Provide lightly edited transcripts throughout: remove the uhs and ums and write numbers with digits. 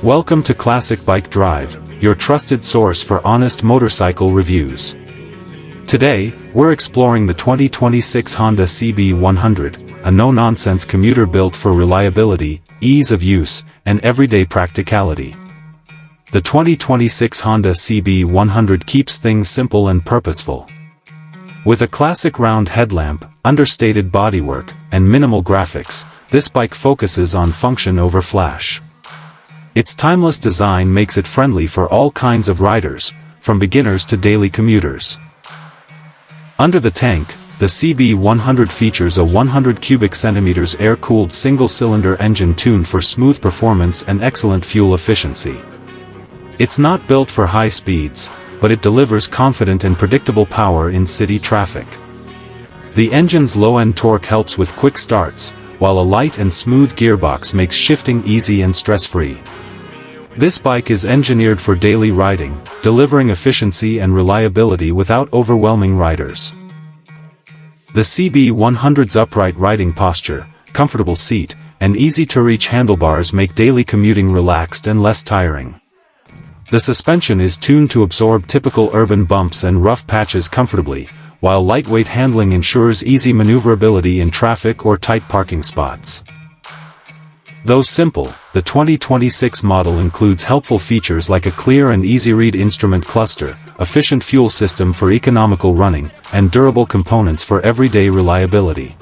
Welcome to Classic Bike Drive, your trusted source for honest motorcycle reviews. Today, we're exploring the 2026 Honda CB100, a no-nonsense commuter built for reliability, ease of use, and everyday practicality. The 2026 Honda CB100 keeps things simple and purposeful. With a classic round headlamp, understated bodywork, and minimal graphics, this bike focuses on function over flash. Its timeless design makes it friendly for all kinds of riders, from beginners to daily commuters. Under the tank, the CB100 features a 100 cubic centimeters air-cooled single-cylinder engine tuned for smooth performance and excellent fuel efficiency. It's not built for high speeds, but it delivers confident and predictable power in city traffic. The engine's low-end torque helps with quick starts, while a light and smooth gearbox makes shifting easy and stress-free. This bike is engineered for daily riding, delivering efficiency and reliability without overwhelming riders. The CB100's upright riding posture, comfortable seat, and easy-to-reach handlebars make daily commuting relaxed and less tiring. The suspension is tuned to absorb typical urban bumps and rough patches comfortably, while lightweight handling ensures easy maneuverability in traffic or tight parking spots. Though simple, the 2026 model includes helpful features like a clear and easy-read instrument cluster, efficient fuel system for economical running, and durable components for everyday reliability.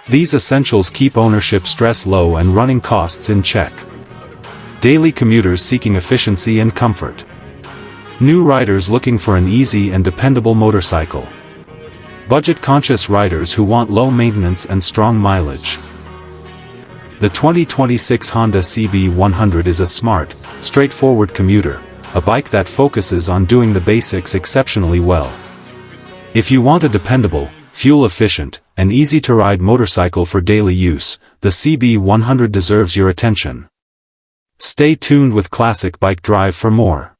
These essentials keep ownership stress low and running costs in check. Daily commuters seeking efficiency and comfort. New riders looking for an easy and dependable motorcycle. Budget-conscious riders who want low maintenance and strong mileage. The 2026 Honda CB100 is a smart, straightforward commuter, a bike that focuses on doing the basics exceptionally well. If you want a dependable, fuel-efficient, and easy-to-ride motorcycle for daily use, the CB100 deserves your attention. Stay tuned with Classic Bike Drive for more.